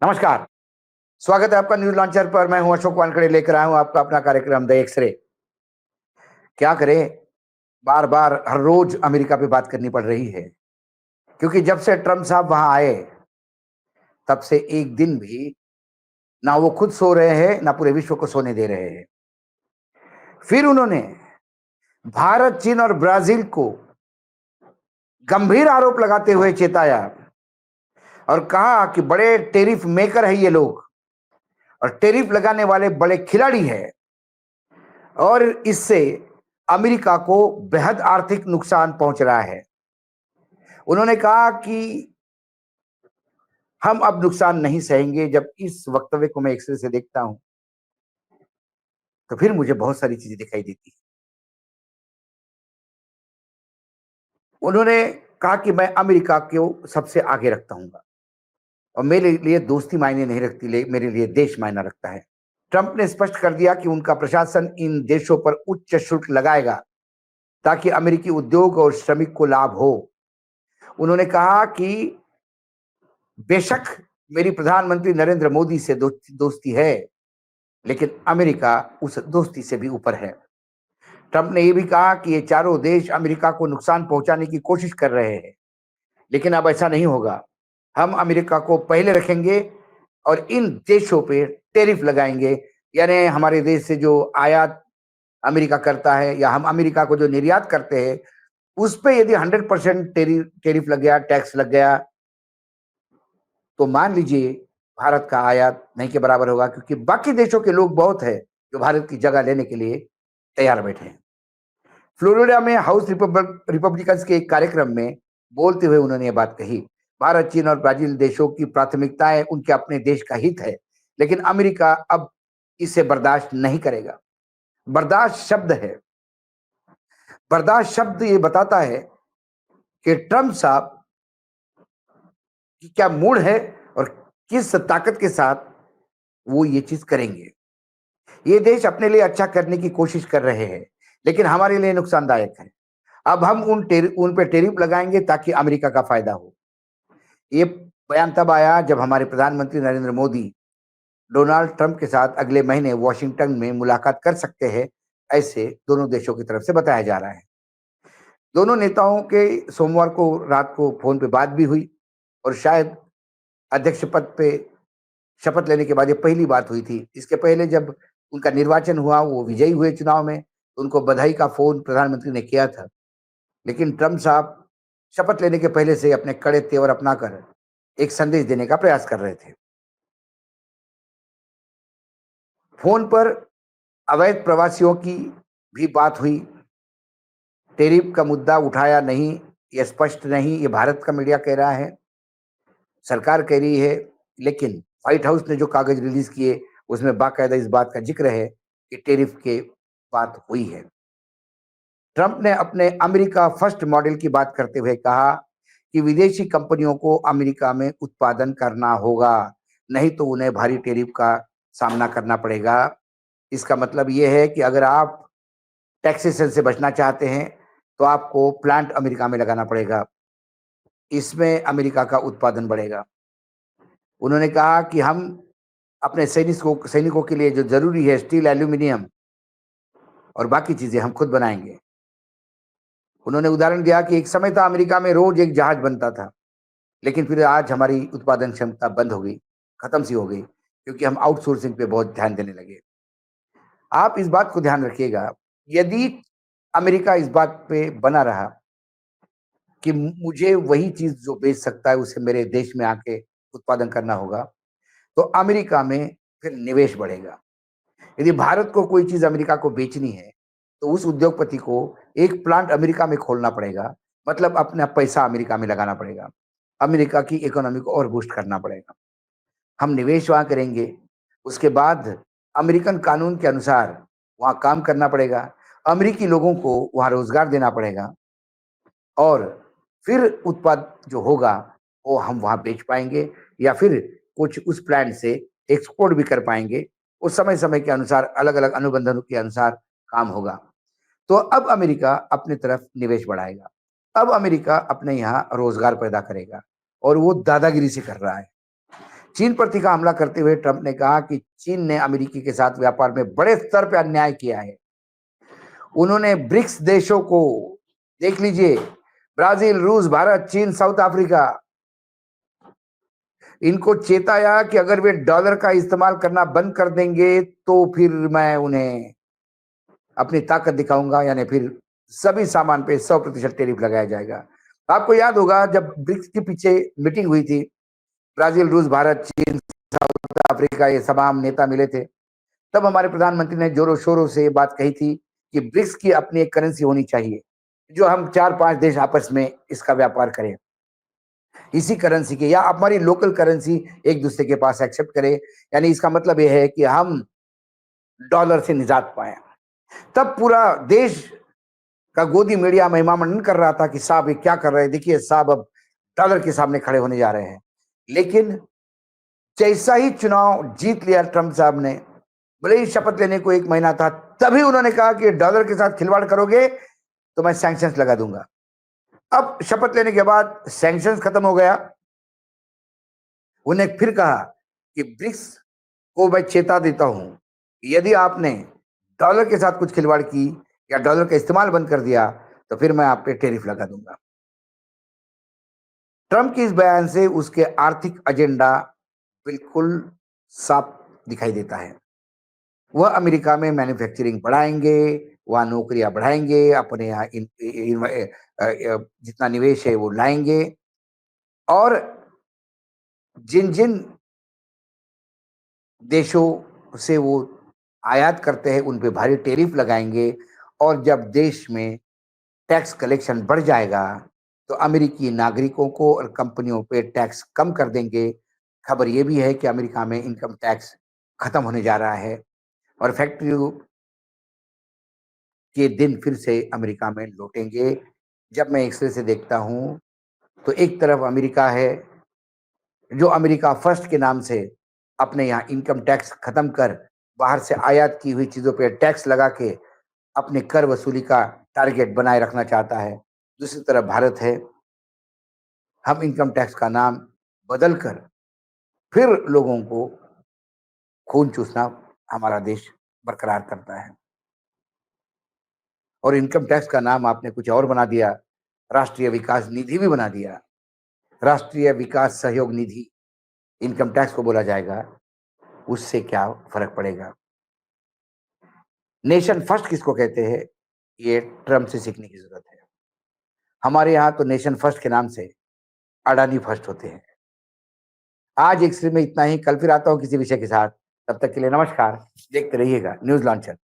नमस्कार, स्वागत है आपका न्यूज़ लॉन्चर पर। मैं हूं अशोक वानखेड़े, लेकर आया हूं आपका अपना कार्यक्रम द एक्स-रे। क्या करें, बार-बार हर रोज अमेरिका पे बात करनी पड़ रही है, क्योंकि जब से ट्रम्प साहब वहां आए, तब से एक दिन भी ना वो खुद सो रहे हैं, ना पूरे विश्व को सोने दे रहे हैं। फिर उन्होंने भारत, चीन और ब्राजील को गंभीर आरोप लगाते हुए चेताया और कहा कि बड़े टैरिफ मेकर है ये लोग और टैरिफ लगाने वाले बड़े खिलाड़ी हैं और इससे अमेरिका को बेहद आर्थिक नुकसान पहुंच रहा है। उन्होंने कहा कि हम अब नुकसान नहीं सहेंगे। जब इस वक्तव्य को मैं एक्सरे से देखता हूं, तो फिर मुझे बहुत सारी चीजें दिखाई देती हैं। उन्होंने कहा कि मैं अमेरिका को सबसे आगे रखता हूं और मेरे लिए दोस्ती मायने नहीं रखती, मेरे लिए देश मायना रखता है। ट्रंप ने स्पष्ट कर दिया कि उनका प्रशासन इन देशों पर उच्च शुल्क लगाएगा ताकि अमेरिकी उद्योग और श्रमिक को लाभ हो। उन्होंने कहा कि बेशक मेरी प्रधानमंत्री नरेंद्र मोदी से दोस्ती है, लेकिन अमेरिका उस दोस्ती से भी ऊपर है। ट्रंप ने यह भी कहा कि ये चारों देश अमेरिका को नुकसान पहुंचाने की कोशिश कर रहे हैं, लेकिन अब ऐसा नहीं होगा। हम अमेरिका को पहले रखेंगे और इन देशों पे टैरिफ लगाएंगे, यानी हमारे देश से जो आयात अमेरिका करता है या हम अमेरिका को जो निर्यात करते हैं, उस पे यदि 100% टैरिफ लग गया, टैक्स लग गया, तो मान लीजिए भारत का आयात नहीं के बराबर होगा, क्योंकि बाकी देशों के लोग बहुत है जो भारत की जगह लेने के लिए तैयार बैठे हैं। फ्लोरिडा में हाउस रिपब्लिकन्स के एक कार्यक्रम में बोलते हुए उन्होंने ये बात कही। भारत, चीन और ब्राजील देशों की प्राथमिकताएं उनके अपने देश का हित है, लेकिन अमेरिका अब इसे बर्दाश्त नहीं करेगा। बर्दाश्त शब्द है, बर्दाश्त शब्द ये बताता है कि ट्रंप साहब की क्या मूड है और किस ताकत के साथ वो ये चीज करेंगे। ये देश अपने लिए अच्छा करने की कोशिश कर रहे हैं, लेकिन हमारे लिए नुकसानदायक है। अब हम उन पे टैरिफ लगाएंगे ताकि अमेरिका का फायदा हो। ये बयान तब आया जब हमारे प्रधानमंत्री नरेंद्र मोदी डोनाल्ड ट्रंप के साथ अगले महीने वॉशिंगटन में मुलाकात कर सकते हैं, ऐसे दोनों देशों की तरफ से बताया जा रहा है। दोनों नेताओं के सोमवार को रात को फोन पे बात भी हुई और शायद अध्यक्ष पद पे शपथ लेने के बाद ये पहली बात हुई थी। इसके पहले जब उनका निर्वाचन हुआ, वो विजयी हुए चुनाव में, तो उनको बधाई का फोन प्रधानमंत्री ने किया था। लेकिन ट्रंप साहब शपथ लेने के पहले से अपने कड़े तेवर अपनाकर एक संदेश देने का प्रयास कर रहे थे। फोन पर अवैध प्रवासियों की भी बात हुई। टैरिफ का मुद्दा उठाया नहीं, ये स्पष्ट नहीं, ये भारत का मीडिया कह रहा है, सरकार कह रही है, लेकिन व्हाइट हाउस ने जो कागज रिलीज किए उसमें बाकायदा इस बात का जिक्र है कि टैरिफ के बात हुई है। ट्रंप ने अपने अमेरिका फर्स्ट मॉडल की बात करते हुए कहा कि विदेशी कंपनियों को अमेरिका में उत्पादन करना होगा, नहीं तो उन्हें भारी टैरिफ का सामना करना पड़ेगा। इसका मतलब ये है कि अगर आप टैक्सेशन से बचना चाहते हैं, तो आपको प्लांट अमेरिका में लगाना पड़ेगा। इसमें अमेरिका का उत्पादन बढ़ेगा। उन्होंने कहा कि हम अपने सैनिकों के लिए जो जरूरी है, स्टील, एल्यूमिनियम और बाकी चीजें हम खुद बनाएंगे। उन्होंने उदाहरण दिया कि एक समय था अमेरिका में रोज एक जहाज बनता था, लेकिन फिर आज हमारी उत्पादन क्षमता बंद हो गई, खत्म सी हो गई, क्योंकि हम आउटसोर्सिंग पे बहुत ध्यान देने लगे। आप इस बात को ध्यान रखिएगा, यदि अमेरिका इस बात पे बना रहा कि मुझे वही चीज जो बेच सकता है उसे मेरे देश में आके उत्पादन करना होगा, तो अमेरिका में फिर निवेश बढ़ेगा। यदि भारत को कोई चीज अमेरिका को बेचनी है, तो उस उद्योगपति को एक प्लांट अमेरिका में खोलना पड़ेगा, मतलब अपना पैसा अमेरिका में लगाना पड़ेगा, अमेरिका की इकोनॉमी को और बूस्ट करना पड़ेगा। हम निवेश वहां करेंगे, उसके बाद अमेरिकन कानून के अनुसार वहां काम करना पड़ेगा, अमेरिकी लोगों को वहां रोजगार देना पड़ेगा और फिर उत्पाद जो होगा वो हम वहां बेच पाएंगे या फिर कुछ उस प्लांट से एक्सपोर्ट भी कर पाएंगे। उस समय समय के अनुसार अलग अलग अनुबंधों के अनुसार काम होगा। तो अब अमेरिका अपनी तरफ निवेश बढ़ाएगा, अब अमेरिका अपने यहाँ रोजगार पैदा करेगा और वो दादागिरी से कर रहा है, चीन पर तीखा हमला करते हुए ट्रंप ने कहा कि चीन ने अमेरिकी के साथ व्यापार में बड़े स्तर पर अन्याय किया है। उन्होंने ब्रिक्स देशों को, देख लीजिए, ब्राजील, रूस, भारत, चीन, साउथ अफ्रीका, इनको चेताया कि अगर वे डॉलर का इस्तेमाल करना बंद कर देंगे तो फिर मैं उन्हें अपनी ताकत दिखाऊंगा, यानी फिर सभी सामान पे 100% टैरिफ लगाया जाएगा। आपको याद होगा जब ब्रिक्स के पीछे मीटिंग हुई थी, ब्राजील, रूस, भारत, चीन, साउथ अफ्रीका, ये तमाम नेता मिले थे, तब हमारे प्रधानमंत्री ने जोरों शोरों से बात कही थी कि ब्रिक्स की अपनी एक करेंसी होनी चाहिए, जो हम 4-5 देश आपस में इसका व्यापार करें, इसी करेंसी के, या हमारी लोकल करेंसी एक दूसरे के पास एक्सेप्ट करें। यानी इसका मतलब यह है कि हम डॉलर से निजात पाए। तब पूरा देश का गोदी मीडिया महिमा मंडन कर रहा था कि साहब ये क्या कर रहे हैं, देखिए साहब अब डॉलर के सामने खड़े होने जा रहे हैं। लेकिन जैसा ही चुनाव जीत लिया ट्रंप साहब ने, भले ही शपथ लेने को 1 महीना था, तभी उन्होंने कहा कि डॉलर के साथ खिलवाड़ करोगे तो मैं सैंक्शंस लगा दूंगा। अब शपथ लेने के बाद सैंक्शंस खत्म हो गया। उन्हें फिर कहा कि ब्रिक्स को मैं चेता देता हूं, यदि आपने डॉलर के साथ कुछ खिलवाड़ की या डॉलर का इस्तेमाल बंद कर दिया तो फिर मैं आप पे टैरिफ लगा दूंगा। ट्रंप के इस बयान से उसके आर्थिक एजेंडा बिल्कुल साफ दिखाई देता है। वह अमेरिका में मैन्युफैक्चरिंग बढ़ाएंगे, वहां नौकरियां बढ़ाएंगे, अपने यहाँ जितना निवेश है वो लाएंगे, और जिन जिन देशों से वो आयात करते हैं उन पे भारी टैरिफ लगाएंगे, और जब देश में टैक्स कलेक्शन बढ़ जाएगा तो अमेरिकी नागरिकों को और कंपनियों पे टैक्स कम कर देंगे। खबर ये भी है कि अमेरिका में इनकम टैक्स खत्म होने जा रहा है और फैक्ट्रियों के दिन फिर से अमेरिका में लौटेंगे। जब मैं एक से देखता हूं तो एक तरफ अमेरिका है जो अमेरिका फर्स्ट के नाम से अपने यहाँ इनकम टैक्स खत्म कर बाहर से आयात की हुई चीजों पे टैक्स लगा के अपने कर वसूली का टारगेट बनाए रखना चाहता है। दूसरी तरफ भारत है, हम इनकम टैक्स का नाम बदल कर फिर लोगों को खून चूसना हमारा देश बरकरार करता है, और इनकम टैक्स का नाम आपने कुछ और बना दिया, राष्ट्रीय विकास निधि भी बना दिया। राष्ट्रीय विकास सहयोग निधि इनकम टैक्स को बोला जाएगा, उससे क्या फर्क पड़ेगा? नेशन फर्स्ट किसको कहते हैं, ये ट्रम्प से सीखने की जरूरत है। हमारे यहाँ तो नेशन फर्स्ट के नाम से अडानी फर्स्ट होते हैं। आज एक में इतना ही, कल फिर आता हूँ किसी विषय के साथ। तब तक के लिए नमस्कार, देखते रहिएगा न्यूज लॉन्चर।